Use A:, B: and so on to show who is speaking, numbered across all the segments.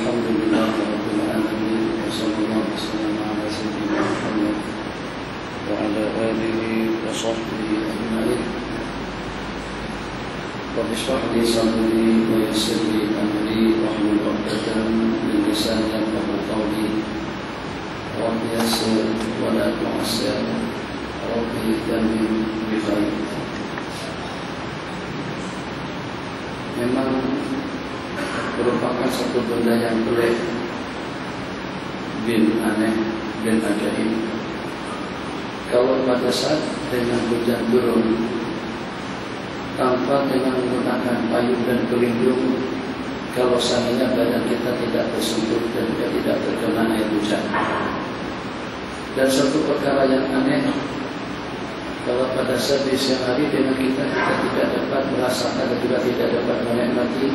A: Alhamdulillah Rabbil Alamin. Wassallallahu wasallam ala sayyidina Muhammad wa ala alihi wa sahbihi ajma'in. Rabbi shrah li sadri wa yassir li amri wahlul 'uqdatam min lisani yafqahu qawli. Rabbi yassir wa la tu'assir. Rabbi yamin bi khair. Memang merupakan satu benda yang pelik, bin aneh dan ajaib. Kalau pada saat dengan hujan turun tanpa dengan menggunakan payung dan pelindung, kalau seandainya badan kita tidak tersentuh dan tidak terkena air hujan. Dan satu perkara yang aneh, kalau pada saat di siang hari dengan kita tidak dapat merasakan dan juga tidak dapat menikmati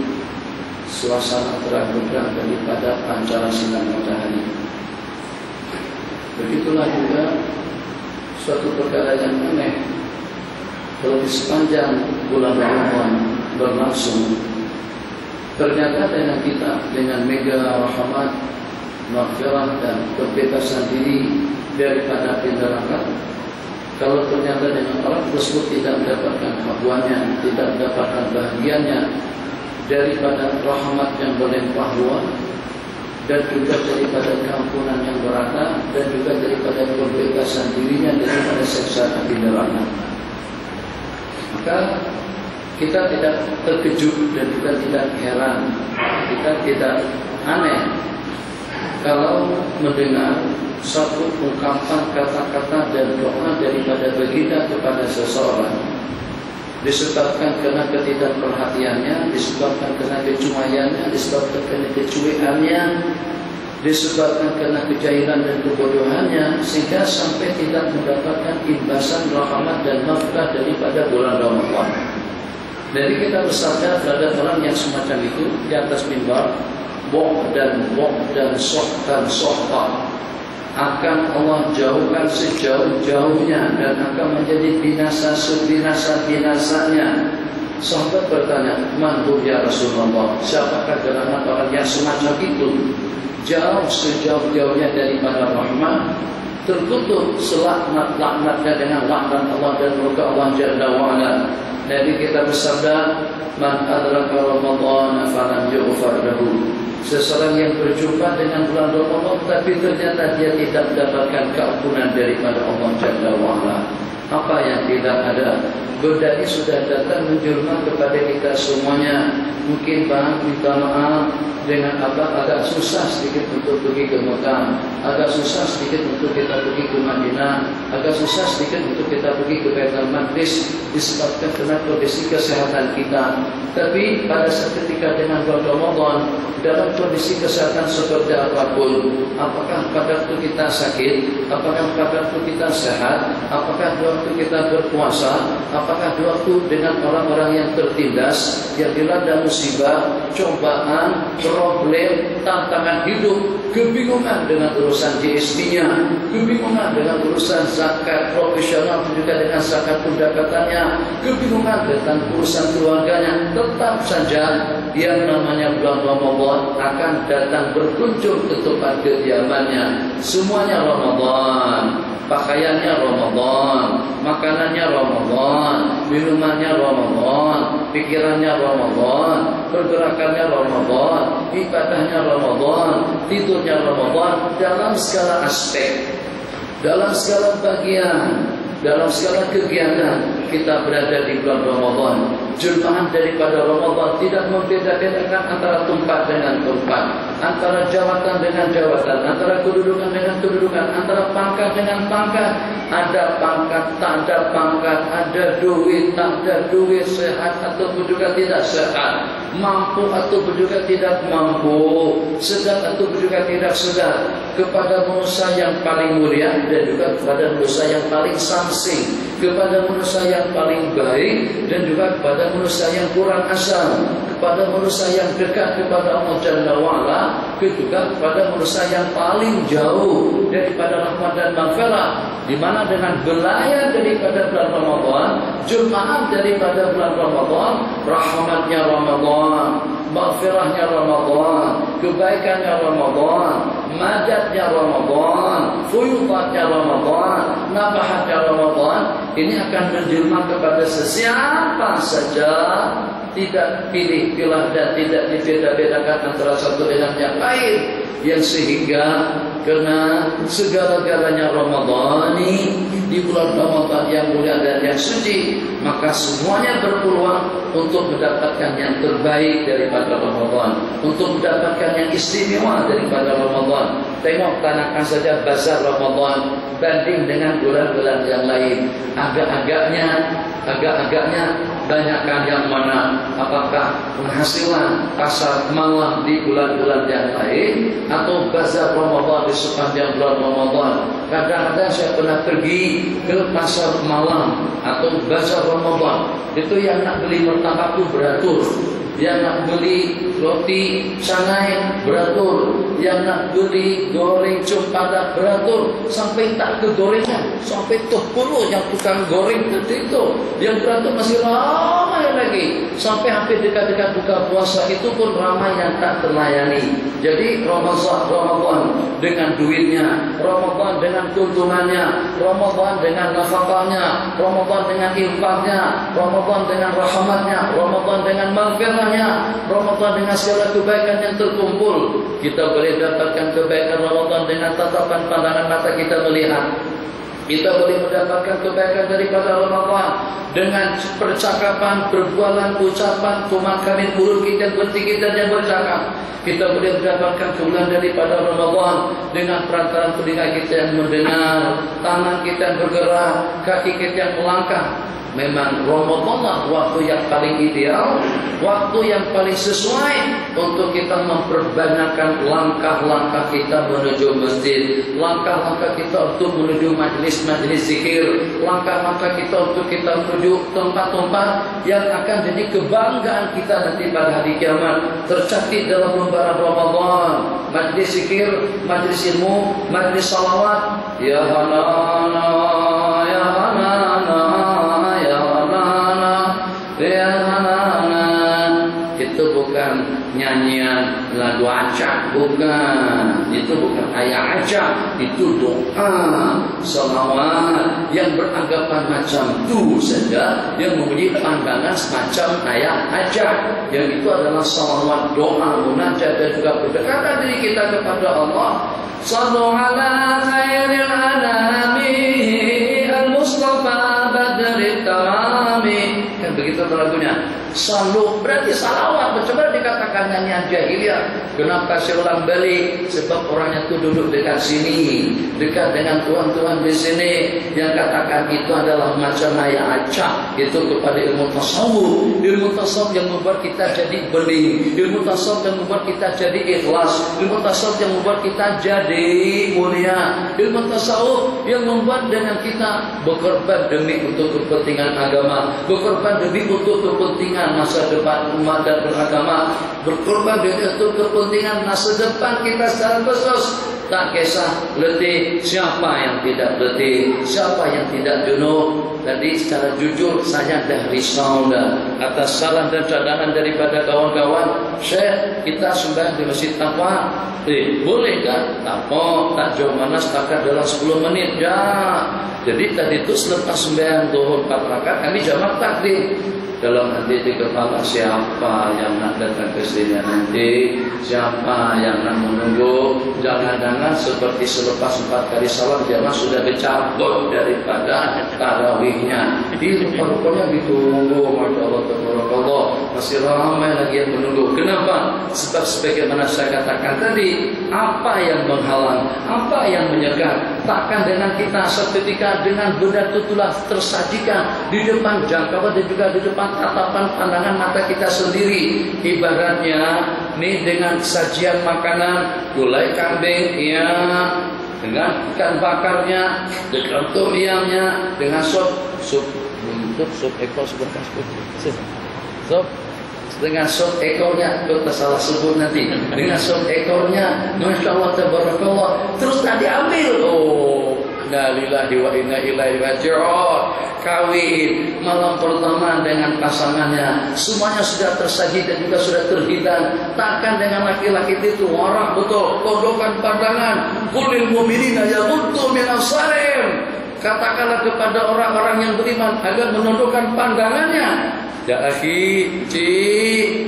A: suasana terang benderang daripada pancaran sinar matahari. Begitulah juga suatu perkara yang aneh, kalau di sepanjang bulan Ramadan berlangsung, ternyata dengan kita dengan mega rahmat, maghfirah dan kebebasan diri daripada api neraka. Kalau ternyata dengan orang tersebut tidak mendapatkan habuannya, tidak mendapatkan bahagianya daripada rahmat yang berlimpah ruah, dan juga daripada keampunan yang merata, dan juga daripada kebebasan dirinya daripada siksa api neraka, maka kita tidak terkejut dan juga tidak heran, kita tidak aneh kalau mendengar satu ungkapan kata-kata dan doa daripada baginda kepada seseorang, disebabkan karena ketidakperhatiannya, disebabkan karena kecuaiannya, disebabkan karena kecuiannya, disebabkan karena kejahilan dan kebodohannya, sehingga sampai tidak mendapatkan imbasan rahmat dan maghfirah daripada bulan Ramadan. Jadi kita bersabda terhadap orang yang semacam itu di atas mimbar, bok dan sohta akan Allah jauhkan sejauh-jauhnya dan akan menjadi binasa sebinasa-binasanya. Sahabat bertanya, "Man hu ya Rasulullah?" Siapakah gerangan orang yang semacam itu? Jauh sejauh-jauhnya daripada rahmat, terkutuk selaknat-laknatnya dengan laknat Allah dan murka Allah Jalla wa'ala. Nabi kita bersabda, "Man adraka Ramadan falam yughfar lahu." Seseorang yang berjumpa dengan bulan Ramadan tapi ternyata dia tidak mendapatkan keampunan daripada Allah Jalla wa'ala. Apa yang tidak ada? Berdari sudah datang menjelma kepada kita semuanya. Mungkin bang minta maaf dengan agak susah sedikit untuk pergi ke Mekah, agak susah sedikit untuk kita pergi ke Madinah, agak susah sedikit untuk kita pergi ke Baitul Maqdis disebabkan karena kondisi kesehatan kita. Tapi pada saat ketika dengan bulan Ramadan dalam kondisi kesehatan seperti apapun, apakah pada waktu kita sakit, apakah pada waktu kita sehat, apakah waktu kita berpuasa, apakah di waktu dengan orang-orang yang tertindas, yang dilanda musibah, cobaan, problem, tantangan hidup, kebingungan dengan urusan GST-nya, kebingungan dengan urusan zakat profesional, juga dengan zakat pendapatannya, kebingungan tentang urusan keluarganya, tetap saja yang namanya bulan Ramadan akan datang berkunjung ke tempat kediamannya. Semuanya Ramadan, pakaiannya Ramadan, makanannya Ramadan, minumannya Ramadan, pikirannya Ramadan, pergerakannya Ramadan, ibadahnya Ramadan, tidurnya Ramadan, dalam segala aspek, dalam segala bagian, dalam segala kegiatan kita berada di bulan Ramadan. Jelmaan daripada Ramadan tidak membeda-bedakan antara tempat dengan tempat, antara jawatan dengan jawatan, antara kedudukan dengan kedudukan, antara pangkat dengan pangkat. Ada pangkat, tak ada pangkat, ada duit, tak ada duit, sehat ataupun juga tidak sehat, mampu ataupun juga tidak mampu, sedang ataupun juga tidak sedang, kepada manusia yang paling mulia dan juga kepada manusia yang paling samsing, kepada manusia yang paling baik dan juga kepada manusia yang kurang asal, kepada manusia yang dekat kepada Allah Jalla wa'ala, juga kepada manusia yang paling jauh daripada rahmat dan maghfirah, di mana dengan belayar daripada bulan Ramadan, jemaah daripada bulan Ramadan, rahmatnya Ramadan, maghfirahnya Ramadan, kebaikannya Ramadan, madadnya Ramadan, fuyudatnya Ramadan, nafahatnya Ramadan. Ini akan menjelma kepada sesiapa saja, tidak pilih-pilih dan tidak dibeda-bedakan antara satu dengan yang lain. Yang sehingga karena segala-galanya Ramadan ini di bulan Ramadan yang mulia dan yang suci, maka semuanya berpeluang untuk mendapatkan yang terbaik daripada Ramadan, untuk mendapatkan yang istimewa daripada Ramadan. Tengok, tanahkan saja bazar Ramadan banding dengan bulan-bulan yang lain. Agak-agaknya banyakkan yang mana? Apakah penghasilan pasar malam di bulan-bulan yang lain atau bazar Ramadan di sepanjang bulan Ramadan? Kadang-kadang saya pernah pergi ke pasar malam atau bazar Ramadan. Itu yang nak beli martabak itu beratur, yang nak beli roti canai beratur, yang nak beli goreng cempada beratur, sampai tak ke gorengan, sampai tuh puluh yang tukang goreng itu yang beratur masih ramai lagi, sampai hampir dekat-dekat buka puasa itu pun ramai yang tak terlayani. Jadi Ramadan dengan duitnya, Ramadan dengan keuntungannya, Ramadan dengan nafkahnya, Ramadan dengan infaknya, Ramadan dengan rahmatnya, Ramadan dengan maghfirahnya, Ramadan dengan segala kebaikan yang terkumpul. Kita boleh dapatkan kebaikan Ramadan dengan tatapan pandangan mata kita melihat. Kita boleh mendapatkan kebaikan daripada Ramadan dengan percakapan, perbualan, ucapan, kumat kami mulut kita, berhenti kita yang bercakap. Kita boleh mendapatkan kemuliaan daripada Ramadan dengan perantaraan telinga kita yang mendengar, tangan kita yang bergerak, kaki kita yang melangkah. Memang Ramadan waktu yang paling ideal, waktu yang paling sesuai untuk kita memperbanyakkan langkah-langkah kita menuju masjid, langkah-langkah kita untuk menuju majlis-majlis zikir, langkah-langkah kita untuk kita menuju tempat-tempat yang akan jadi kebanggaan kita nanti pada hari kiamat, tercatat dalam lembaran Ramadan. Majlis zikir, majlis ilmu, majlis salawat. Ya Hanana, ya Hanana, itu bukan nyanyian lagu acak, bukan. Itu bukan ayat acak, itu doa salawat yang beranggapan macam itu saja, yang mempunyai pandangan semacam ayat acak. Yang itu adalah salawat, doa, munajat dan juga pendekatan diri kita kepada Allah. Sallu ala khairil anami al-Mustafa badri tamami. Kan begitu lagunya. Sallu berarti salawat. Coba dikatakan nyanyian jahiliyah. Kenapa saya ulang balik? Sebab orangnya itu duduk dekat sini, dekat dengan tuan-tuan di sini, yang katakan itu adalah macam ayat acak. Itu kepada ilmu tasawuf. Ilmu tasawuf yang membuat kita jadi bening, ilmu tasawuf yang membuat kita jadi ikhlas, ilmu tasawuf yang membuat kita jadi mulia, ilmu tasawuf yang membuat dengan kita berkorban demi untuk kepentingan agama, berkorban demi untuk kepentingan masa depan umat dan beragama, berkorban demi untuk kepentingan masa depan kita secara khusus. Tak kisah letih, siapa yang tidak letih, siapa yang tidak jenuh. Tadi secara jujur saya dah risau dah atas saran dan cadangan daripada kawan-kawan. Syekh, kita sembahyang di Masjid Taqwa, boleh kan? Tak jauh mana setakat dalam 10 menit ya. Jadi tadi itu selepas sembahyang zuhur 4 rakaat kami jamak takdim. Dalam hati di kepala, siapa yang nak datang ke sini nanti, siapa yang nak menunggu. Jangan-jangan seperti selepas 4 kali salam jamaah sudah dicabut daripada tarawihnya. Di rupanya ditunggu, Masya Allah, Tabarakallah, masih ramai lagi yang menunggu. Kenapa? Sebab sebagaimana saya katakan tadi, apa yang menghalang, apa yang menyekat? Takkan dengan kita seketika dengan benda tutulah tersajikan di depan jangkauan dan juga di depan tatapan pandangan mata kita sendiri. Ibaratnya nih dengan sajian makanan gulai kambing, ya, dengan ikan bakarnya, dengan tomyamnya, dengan sup ekor sebentar, sup dengan sup ekornya, kita salah sebut nanti, dengan sup ekornya, Masya Allah, Tabarakallah, terus tak diambil. Inna lillahi wa inna ilaihi raji'un. Kawin malam pertama dengan pasangannya, semuanya sudah tersaji dan juga sudah terhidang. Takkan dengan laki-laki itu orang betul, tundukkan pandangan. Qulil mu'minina yaghuddu min absarihim. Katakanlah kepada orang-orang yang beriman agar menundukkan pandangannya. Ya akhi,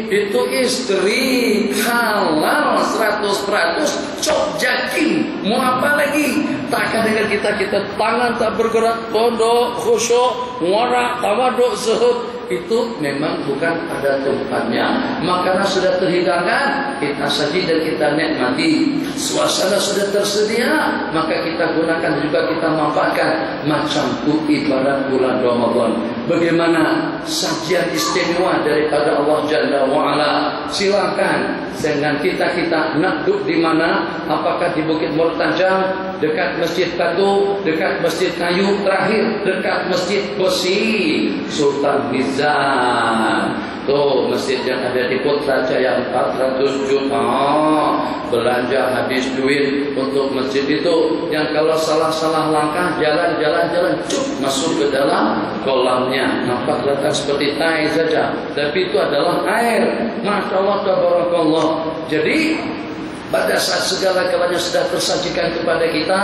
A: itu istri halal 100%, cok jakin. Mau apa lagi? Takkan dengan kita tangan tak bergerak, pondok, khusyuk, warak, tawaduk, zuhud. Itu memang bukan pada tempatnya. Makanan sudah terhidangkan, kita saji dan kita nikmati. Suasana sudah tersedia, maka kita gunakan juga, kita manfaatkan. Macam ibarat bulan Ramadan. Bagaimana sajian istimewa daripada Allah Jalla wa'ala. Silakan dengan kita nak duduk di mana? Apakah di Bukit Murtajam, dekat Masjid Batu, dekat Masjid Kayu, terakhir dekat Masjid Besi Sultan Hizan. Tuh masjid yang ada di Putrajaya 400 juta. Belanja habis duit untuk masjid itu. Yang kalau salah langkah, jalan cuk masuk ke dalam kolamnya. Nampak kelihatan seperti tai saja, tapi itu adalah air. Masya Allah, tabarakallah. Jadi pada saat segala galanya sudah tersajikan kepada kita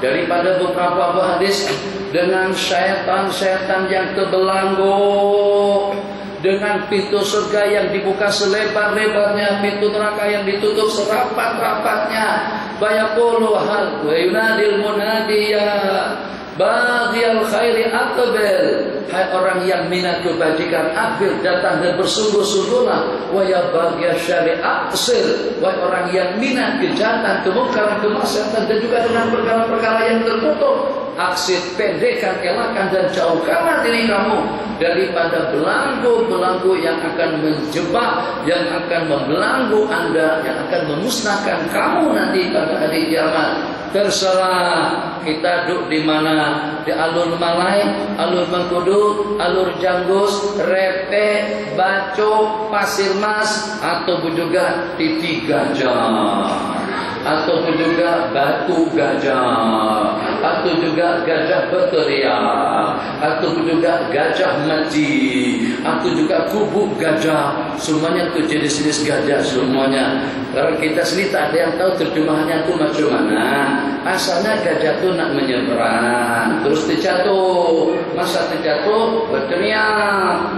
A: daripada beberapa hadis, dengan syaitan yang terbelenggu, dengan pintu surga yang dibuka selebar-lebarnya, pintu neraka yang ditutup serapat-rapatnya. Bayaqulu hal wa yunadil munadiya baghiyal khairi aqbil. Hai orang yang minat kebajikan, aqbil, datang dan bersungguh-sungguhlah. Wa ya baghiyal syari aqsir. Wahai orang yang minat kejahatan, kemungkaran, kemaksiatan dan juga dengan perkara-perkara yang tertutup, aksir, pendekkan, elakkan dan jauhkanlah diri kamu daripada belenggu-belenggu yang akan menjebak, yang akan membelenggu Anda, yang akan memusnahkan kamu nanti pada hari kiamat. Terserah kita duduk di mana, di alur Malai, alur Mengkudu, alur Janggus, Repe, Baco, Pasir Mas, ataupun juga Titi Gajah, ataupun juga Batu Gajah, atau juga Gajah Beteria, ataupun juga Gajah Mati, atau juga Kubuk Gajah. Semuanya itu jenis-jenis gajah semuanya. Kalau kita sendiri tak ada yang tahu terjemahannya itu macam mana. Asalnya gajah itu nak menyeberang, terus terjatuh. Masa terjatuh berteriak,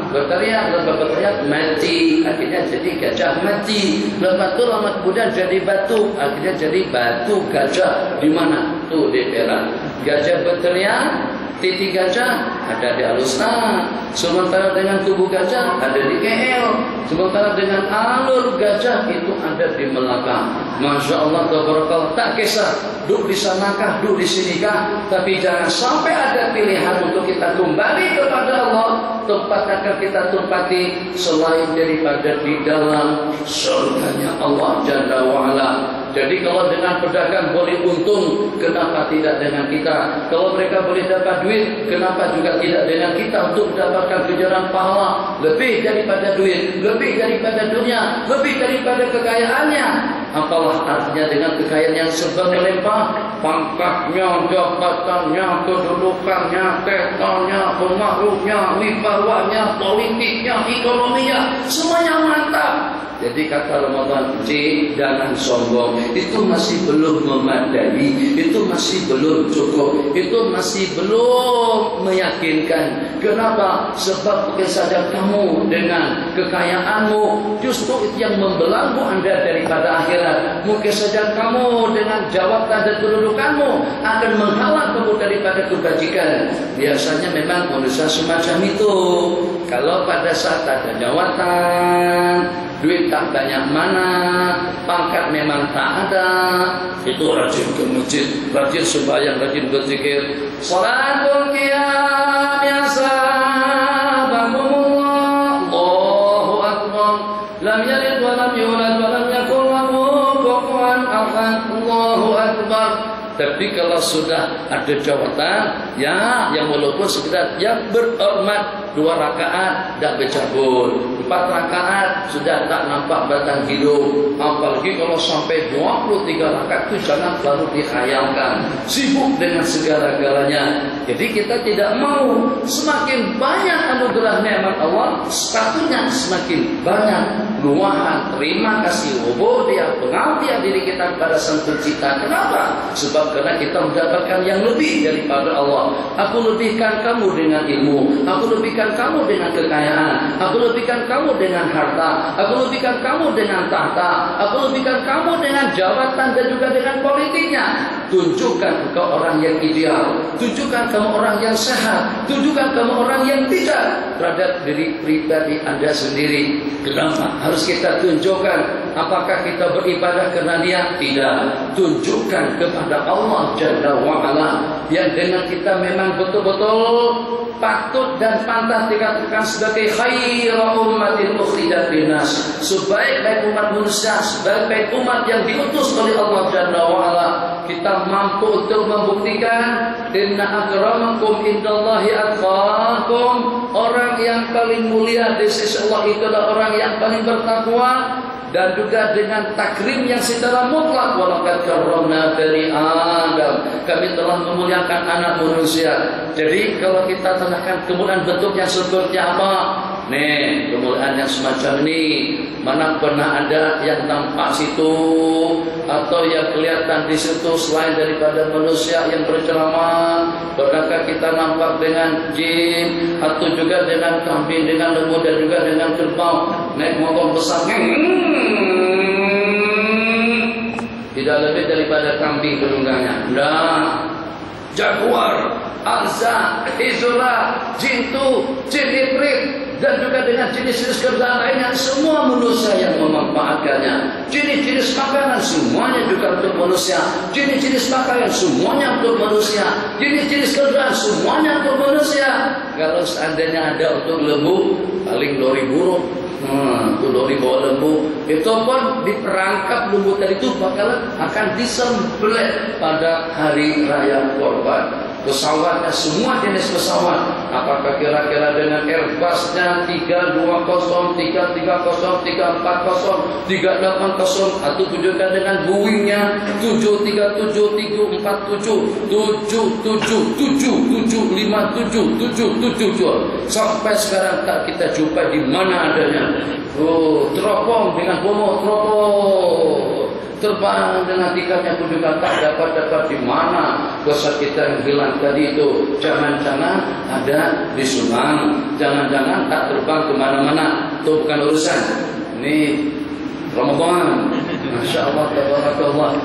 A: mati. Akhirnya jadi gajah mati. Lepas itu lama kemudian jadi batu. Akhirnya jadi batu gajah. Di mana? Tuh di Perak. Gajah berteriak, Titi Gajah ada di Alusna. Sementara dengan Tubuh Gajah ada di KL. Sementara dengan alur gajah itu ada di Melaka. Masya Allah, tabarakallah. Tak kisah duduk di sanakah, duduk di sinikah, tapi jangan sampai ada pilihan untuk kita kembali kepada Allah. Tempat akan kita tempati selain daripada di dalam surganya Allah Jalla wa'ala. Jadi kalau dengan pedagang boleh untung, kenapa tidak dengan kita? Kalau mereka boleh dapat duit, kenapa juga tidak dengan kita untuk mendapatkan kejaran pahala lebih daripada duit, lebih daripada dunia, lebih daripada kekayaannya? Apalah artinya dengan kekayaan yang serba melimpah, pangkatnya, jabatannya, kedudukannya, tetannya, pengaruhnya, wibawaannya, politiknya, ekonominya, semuanya mantap. Jadi kata Ramadan, jangan sombong. Itu masih belum memadai, itu masih belum cukup, itu masih belum meyakinkan. Kenapa? Sebab mungkin saja kamu dengan kekayaanmu justru itu yang membelenggu Anda daripada akhirat. Mungkin saja kamu dengan jawatan dan kedudukanmu akan menghalang kamu daripada kebajikan. Biasanya memang manusia semacam itu. Kalau pada saat ada jawatan, duit tak banyak mana, pangkat memang tak ada, itu rajin ke masjid, rajin sembahyang, rajin berzikir. Salatul qiyam ya sahabakumullah, Allahu akbar, lam yalid wa lam yulad wa lam yakul lahu kufuwan ahad, Allahu akbar. Tapi kalau sudah ada jawatan, ya yang walaupun sekedar yang berhormat 2 rakaat tak bercabut. 4 rakaat sudah tak nampak batang hidung. Apalagi kalau sampai 23 rakaat itu jangan baru dikhayalkan. Sibuk dengan segala-galanya. Jadi kita tidak mau semakin banyak anugerah nikmat Allah, sepatutnya semakin banyak luahan terima kasih ubudiyah pengabdian diri kita kepada Sang Pencipta. Kenapa? Sebab karena kita mendapatkan yang lebih daripada Allah. Aku lebihkan kamu dengan ilmu, aku lebihkan kamu dengan kekayaan, aku lebihkan kamu dengan harta, aku lebihkan kamu dengan tahta, aku lebihkan kamu dengan jabatan dan juga dengan politiknya. Tunjukkan kau orang yang ideal, tunjukkan kamu orang yang sehat, tunjukkan kamu orang yang tidak terhadap diri pribadi Anda sendiri. Kenapa harus kita tunjukkan? Apakah kita beribadah karena Dia? Tidak. Tunjukkan kepada Allah Jalla wa'ala, yang dengan kita memang betul-betul patut dan pantas dikatakan sebagai khairu ummatin ukhrijat linnas, sebaik-baik umat manusia, sebaik-baik umat yang diutus oleh Allah Jalla wa'ala. Kita mampu untuk membuktikan inna akramakum indallahi atqakum, orang yang paling mulia di sisi Allah itu adalah orang yang paling bertakwa. Dan juga dengan takrim yang secara mutlak, walaqad karramna bani Adam, kami telah memuliakan anak manusia. Jadi kalau kita tanyakan kemuliaan bentuknya seperti apa? Nih, kemuliaan yang semacam ini mana pernah ada yang nampak situ atau yang kelihatan di situ selain daripada manusia yang berceramah? Pernahkah kita nampak dengan jin atau juga dengan kambing, dengan lembu dan juga dengan kerbau naik motor besar? Tidak lebih daripada kambing penunggannya. Nah, jaguar, azza, izura, jintu, jin ibrit, dan juga dengan jenis-jenis kerjaan lainnya, semua manusia yang memanfaatkannya. Jenis-jenis makanan semuanya juga untuk manusia, jenis-jenis pakaian semuanya untuk manusia, jenis-jenis kerjaan semuanya untuk manusia. Kalau seandainya ada untuk lembu, paling lori burung. Itu lori bawa lembu, itu pun diperangkap lembu tadi itu bakalan akan disembelih pada hari raya Kurban. Pesawatnya semua jenis pesawat. Apakah kira-kira dengan Airbusnya 320, 330, 340, 380, atau juga dengan Boeingnya 737, 347, 777, 757, 777. Sampai sekarang tak kita jumpa di mana adanya. Teropong dengan bomo teropong, terbang dengan tiketnya pun juga tak dapat di mana. Dosa kita yang hilang tadi itu jangan-jangan ada di Subang, jangan-jangan tak terbang kemana-mana. Itu bukan urusan. Ini Ramadan, Masya Allah, tabarakallah.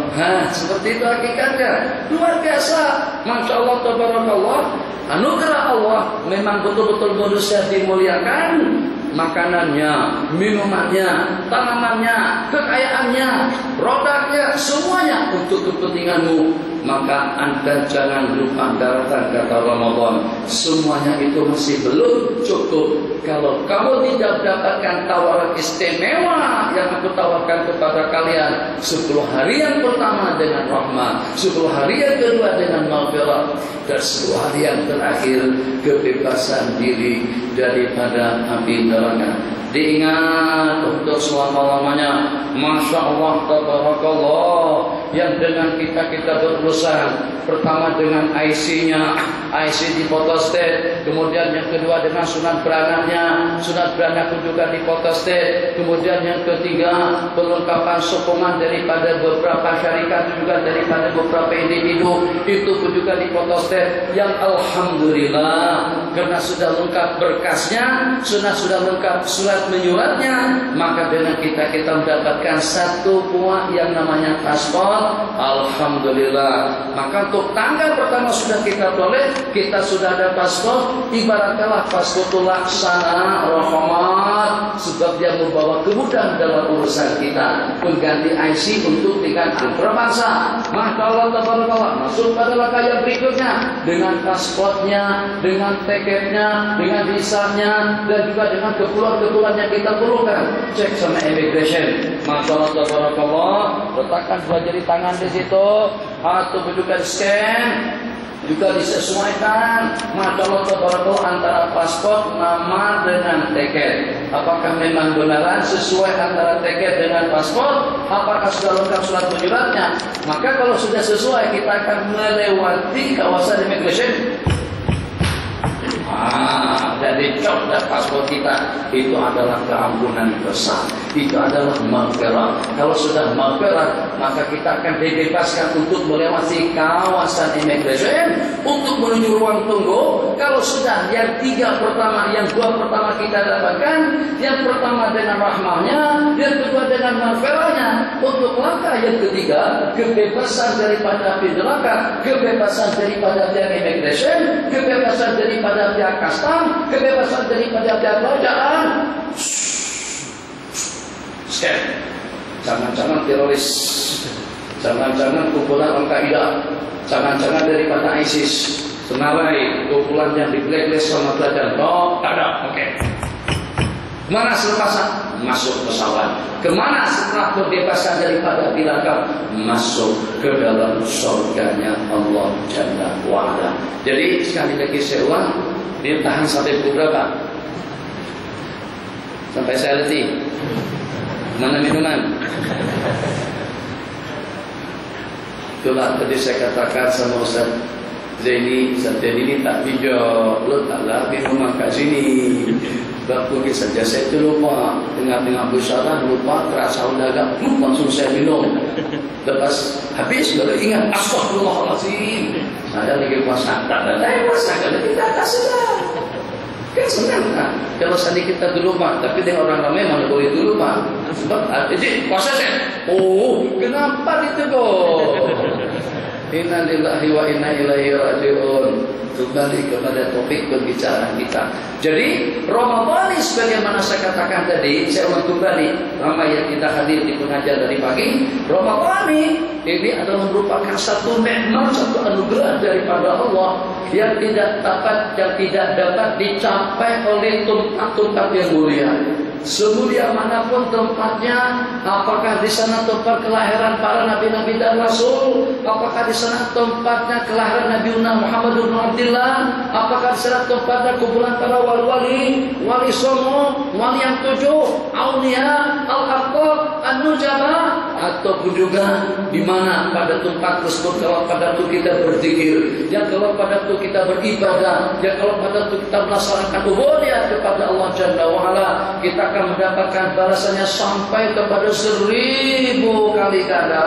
A: Seperti itu hakikatnya. Luar biasa, Masya Allah, tabarakallah. Anugerah Allah memang betul-betul manusia dimuliakan. Makanannya, minumannya, tanamannya, kekayaannya, produknya, semuanya untuk kepentinganmu. Maka Anda jangan lupa daratan, kata Ramadan. Semuanya itu masih belum cukup kalau kamu tidak mendapatkan tawaran istimewa yang aku tawarkan kepada kalian. 10 hari yang pertama dengan rahmat, 10 hari yang kedua dengan maghfirah, dan 10 hari yang terakhir kebebasan diri daripada api neraka. Diingat untuk selama-lamanya. Masya Allah, tabarakallah, yang dengan kita berurusan. Pertama dengan IC-nya, IC di photostat. Kemudian yang kedua dengan sunat beranaknya, sunat beranak pun juga di photostat. Kemudian yang ketiga pelengkapan sokongan daripada beberapa syarikat, juga daripada beberapa individu, itu pun juga di photostat. Yang alhamdulillah, karena sudah lengkap berkasnya, sudah lengkap surat menyuratnya, maka dengan kita mendapatkan satu buah yang namanya paspor. Alhamdulillah. Maka untuk tanggal pertama sudah kita boleh, kita sudah ada paspor. Ibaratkanlah paspor itu laksana rahmat, sebab dia membawa kemudahan dalam urusan kita. Mengganti IC untuk tingkat antarabangsa. Maka Allah tabarakallah, masuk pada langkah yang berikutnya dengan paspornya, dengan tiketnya, dengan visanya, dan juga dengan keperluan-keperluan yang kita perlukan. Cek sama immigration. Maka Allah tabarakallah, letakkan 2 jari tangan di situ, atau bukan scan. juga disesuaikan antara paspor nama dengan tiket. Apakah memang benaran sesuai antara tiket dengan paspor? Apakah sudah lengkap surat menyuratnya? Maka kalau sudah sesuai, kita akan melewati kawasan immigration. Jadi contoh paspor kita itu adalah keampunan besar, itu adalah maghfirah. Kalau sudah maghfirah, maka kita akan dibebaskan untuk melewati kawasan immigration untuk menuju ruang tunggu. Kalau sudah yang dua pertama kita dapatkan, yang pertama dengan rahmahnya, yang kedua dengan maghfirahnya. Untuk langkah yang ketiga, kebebasan daripada api neraka, kebebasan daripada pihak immigration, kebebasan daripada pihak custom, kebebasan daripada pihak kerajaan. Scam, jangan-jangan teroris, jangan-jangan kumpulan Al-Qaeda, jangan-jangan daripada ISIS, senarai kumpulan yang di blacklist sama pelajar. No, tak ada. Oke. Kemana selepasan? Masuk pesawat. Kemana setelah bebaskan daripada neraka? Masuk ke dalam surganya Allah Jalla wa'ala. Jadi sekali lagi saya ulang, dia tahan sampai pukul berapa? Sampai saya letih. Mana minuman? Itulah tadi saya katakan sama Ustaz Zaini, Ustaz Zaini ini tak hijau, letaklah minuman kat sini. Sebab mungkin saja saya itu lupa, tengah-tengah bersarah lupa, terasa undaga, langsung saya minum. Lepas habis baru ingat, astagfirullahaladzim, saya lagi puasa. Tak ada yang puasa, kalau kita tak sedar. Kan senang kan? Kalau sandi kita dulu mah, tapi dengan orang ramai mana boleh dulu mah. Sebab jadi puasa saya. Oh, kenapa ditegur? Inna lillahi wa inna ilaihi raji'un. Kembali kepada topik pembicaraan kita. Jadi Ramadan ini sebagaimana saya katakan tadi, saya ulang kembali, ramai yang kita hadir di pengajian dari pagi. Ramadan ini adalah merupakan satu nikmat, satu anugerah daripada Allah yang tidak dapat dicapai oleh tempat-tempat yang mulia. Semulia manapun tempatnya, apakah di sana tempat kelahiran para nabi-nabi dan rasul, apakah di sana tempatnya kelahiran Nabi Muhammad bin Abdullah, apakah di sana tempatnya kumpulan para wali-wali, wali songo, wali yang tujuh, aulia, al-aqab, an-nujaba, ataupun juga di mana pada tempat tersebut kalau pada itu kita berzikir, yang kalau pada itu kita beribadah, yang kalau pada itu kita melaksanakan ubudiyah kepada Allah Jalla wa Ala, kita akan mendapatkan balasannya sampai kepada 1000 kali ganda.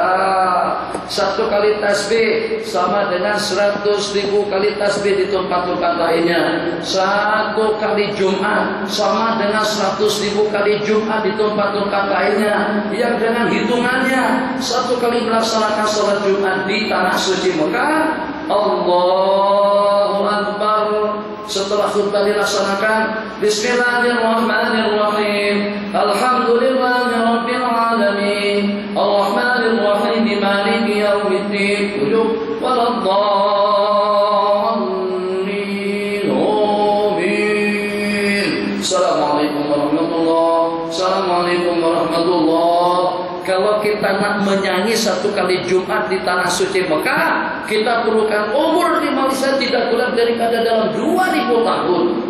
A: Satu kali tasbih sama dengan 100.000 kali tasbih di tempat-tempat lainnya. Satu kali Jumat sama dengan 100.000 kali Jumat di tempat-tempat lainnya. Yang dengan hitungannya, satu kali melaksanakan sholat Jumat di tanah suci Mekah, Allahu Akbar. Setelah khutbah dilaksanakan, Bismillahirrahmanirrahim, Alhamdulillahirabbil alamin, Arrahmanirrahim, Maliki yaumiddin, waladdallin. Amin. Assalamualaikum warahmatullahi. Assalamualaikum warahmatullahi. Kalau kita nak menyanyi satu kali Jumat di tanah suci Mekah, kita perlukan umur di Malaysia tidak kurang daripada dalam 2000 tahun.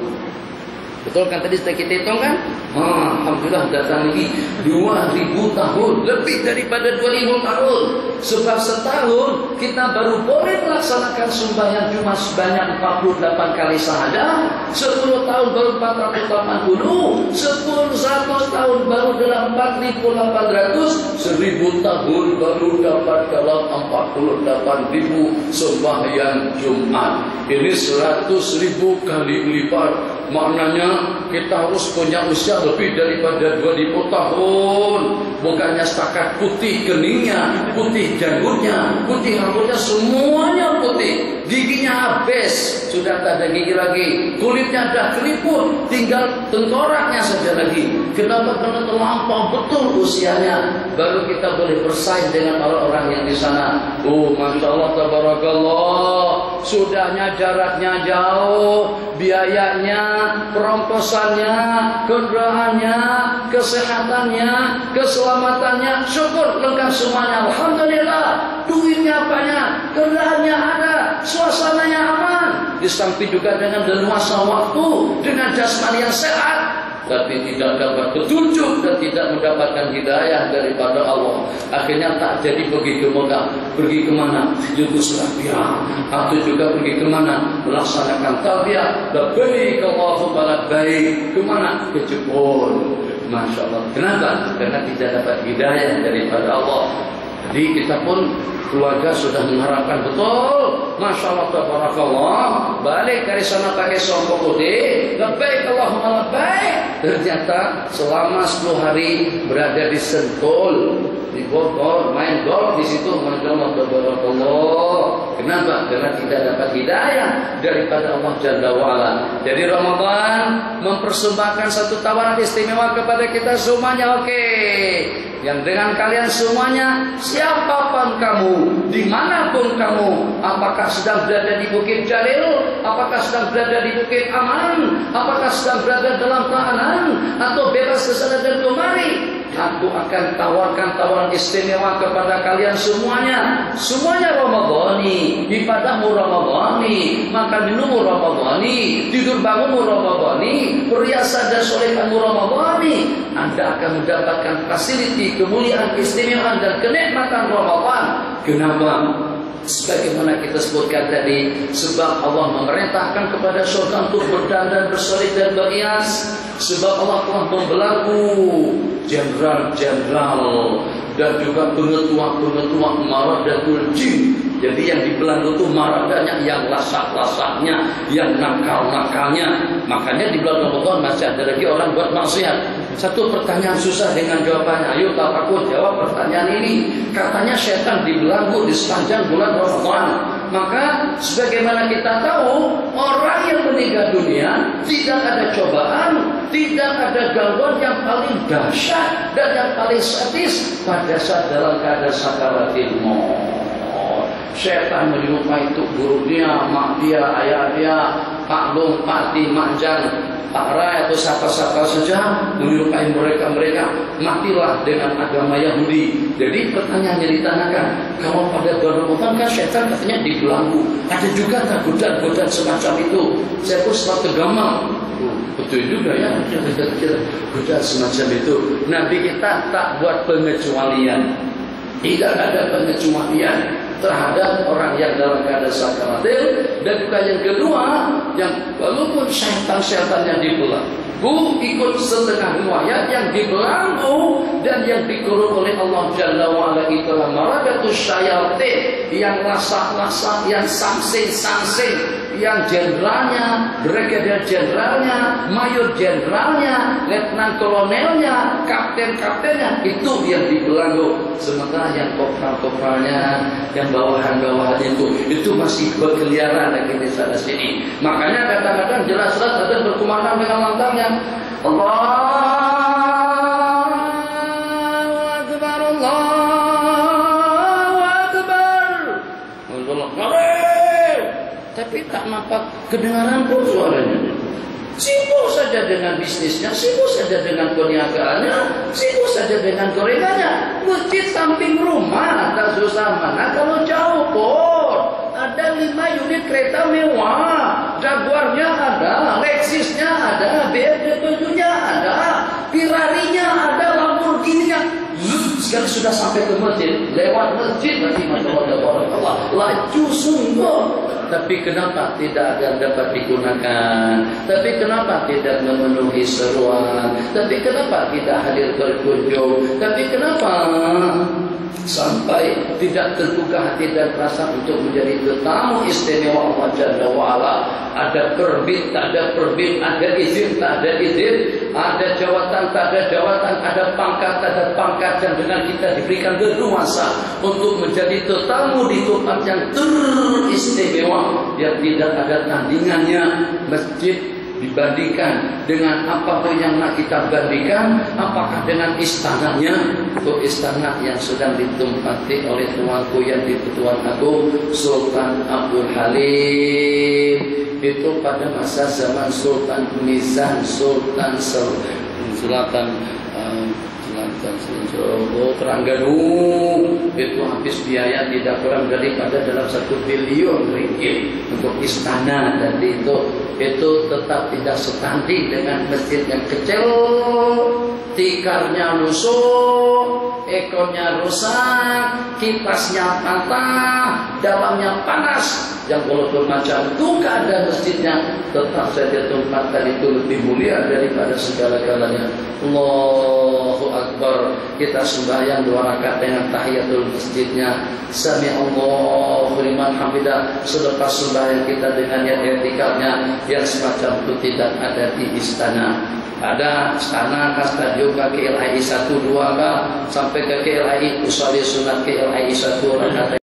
A: Betul kan tadi sudah kita hitung kan? Alhamdulillah datang lagi 2000 tahun, lebih daripada 2000 tahun. Sebab setahun kita baru boleh melaksanakan sembahyang cuma sebanyak 48 kali sahaja. 10 tahun baru 480, 100 tahun baru dalam 4.800, 1000 tahun baru dapat dalam 48.000 sembahyang Jumat. Ini 100.000 kali lipat. Maknanya kita harus punya usia lebih daripada 2000 tahun. Bukannya setakat putih keningnya, putih janggutnya, putih rambutnya, semuanya putih. Giginya habis, sudah tak ada gigi lagi. Kulitnya dah keriput, tinggal tengkoraknya saja lagi. Kenapa? Karena terlampau betul usianya. Baru kita boleh bersaing dengan orang-orang yang di sana. Oh, Masya Allah, Tabarakallah. Sudahnya jaraknya jauh, biayanya peromposannya, kendaraannya, kesehatannya, keselamatannya, syukur lengkap semuanya. Alhamdulillah, duitnya banyak, kendaraannya ada, suasananya aman. Di samping juga dengan leluasa waktu, dengan jasmani yang sehat, tapi tidak dapat petunjuk dan tidak mendapatkan hidayah daripada Allah. Akhirnya tak jadi pergi ke Mekah. Pergi kemana? Yugoslavia. Atau juga pergi kemana? Melaksanakan talbiyah. Labbaik Allahumma labbaik. Kemana? Ke Jepun. Masya Allah. Kenapa? Karena tidak dapat hidayah daripada Allah. Jadi kita pun keluarga sudah mengharapkan betul. Masya Allah, tabarakallah. Balik dari sana pakai sombong putih. Labbaik Allahumma labbaik. Ternyata selama 10 hari berada di Sentul, di Bogor, main golf di situ. Masya Allah, tabarakallah. Kenapa? Karena tidak dapat hidayah daripada Allah Jalla wa'ala. Jadi Ramadan mempersembahkan satu tawaran istimewa kepada kita semuanya. Oke, yang dengan kalian semuanya, siapapun kamu, dimanapun kamu, apakah sedang berada di Bukit Jalil, apakah sedang berada di Bukit Aman, apakah sedang berada dalam tahanan, atau bebas kesana dan kemari, aku akan tawarkan tawaran istimewa kepada kalian semuanya. Semuanya Ramadhani, ibadahmu Ramadhani, makan minummu Ramadhani, tidur bangunmu Ramadhani, perhiasan dan solekanmu Ramadhani. Anda akan mendapatkan fasiliti, kemuliaan, keistimewaan dan kenikmatan Ramadan. Kenapa? Sebagaimana kita sebutkan tadi, sebab Allah memerintahkan kepada surga untuk berdandan, bersolek dan berhias. Sebab Allah telah membelenggu jenderal-jenderal dan juga pengetua-pengetua maradatul jin. Jadi yang dibelenggu itu maradanya, yang lasak-lasaknya, yang nakal-nakalnya. Makanya di bulan Ramadan masih ada lagi orang buat maksiat. Satu pertanyaan susah dengan jawabannya. Ayo Pak Paku jawab pertanyaan ini. Katanya setan dibelenggu di sepanjang bulan Ramadan. Maka sebagaimana kita tahu, orang yang meninggal dunia tidak ada cobaan, tidak ada gangguan yang paling dahsyat dan yang paling sadis pada saat dalam keadaan sakaratul maut. Setan menyerupai itu gurunya, mak dia, ayah dia, Pak Long, Pak Ti, Mak Jan, Pak Rai atau siapa-siapa saja menyerupai mereka matilah dengan agama Yahudi. Jadi pertanyaannya ditanyakan, kalau pada bulan Ramadan kan setan katanya dibelenggu, ada juga tak godaan-godaan semacam itu. Saya pun sempat tergamang. Betul juga ya, godaan semacam itu. Nabi kita tak buat pengecualian. Tidak ada pengecualian terhadap orang yang dalam keadaan sakaratil. Dan juga yang kedua, yang walaupun syaitan-syaitan yang dibelenggu, ikut setengah riwayat yang dibelenggu dan yang dikurung oleh Allah Jalla wa'ala itulah maradatus syayatin, yang lasak-lasak, yang sangsing-sangsing, yang jenderalnya, brigadier jenderalnya, mayor jenderalnya, letnan kolonelnya, kapten-kaptennya, itu yang dibelenggu. Sementara yang kopral-kopralnya, yang bawahan-bawahan itu masih berkeliaran lagi di sana sini. Makanya kadang-kadang jelas-jelas ada berkumandang dengan lantangnya, Allahu Akbar, Allahu Akbar, Allahu Akbar. Tapi tak nampak kedengaran pun suaranya. Sibuk saja dengan bisnisnya, sibuk saja dengan perniagaannya, sibuk saja dengan gorengannya. Masjid samping rumah, tak susah mana kalau jauh pun. Ada 5 unit kereta mewah, Jaguarnya ada, Lexusnya ada, BMW-nya ada, Ferrari-nya ada, Lamborghini-nya. Sekarang sudah sampai ke masjid, lewat masjid nanti Masya Allah, laju sungguh. Tapi kenapa tidak akan dapat digunakan? Tapi kenapa tidak memenuhi seruan? Tapi kenapa tidak hadir berkunjung? Tapi kenapa sampai tidak terbuka hati dan rasa untuk menjadi tetamu istimewa Allah Jalla wa'ala? Ada perbit, tak ada perbit, ada izin, tak ada izin, ada jawatan, tak ada jawatan, ada pangkat, tak ada pangkat, yang dengan kita diberikan leluasa untuk menjadi tetamu di tempat yang teristimewa, yang tidak ada tandingannya. Masjid dibandingkan dengan apapun yang nak kita bandingkan, apakah dengan istananya, itu istana yang sedang ditempati oleh tuanku yang di Tuan Agung Sultan Abdul Halim. Itu pada masa zaman Sultan Mizan, Sultan Terengganu. Itu habis biaya tidak kurang daripada dalam 1 bilion ringgit untuk istana, dan itu tetap tidak setanding dengan masjid yang kecil. Tikarnya lusuh, ekornya rusak, kipasnya patah, dalamnya panas. Yang walaupun macam itu keadaan masjidnya, tetap saja tempatkan itu lebih mulia daripada segala-galanya. Allahu Akbar. Kita sembahyang 2 rakaat dengan tahiyatul masjidnya. Sami Allahu liman hamidah. Selepas sembahyang kita dengan yang etikatnya, yang semacam itu tidak ada di istana. Ada istana ke stadion ke KLII 1, 2 sampai ke KLII usawi sunat KLII 1 rakaat.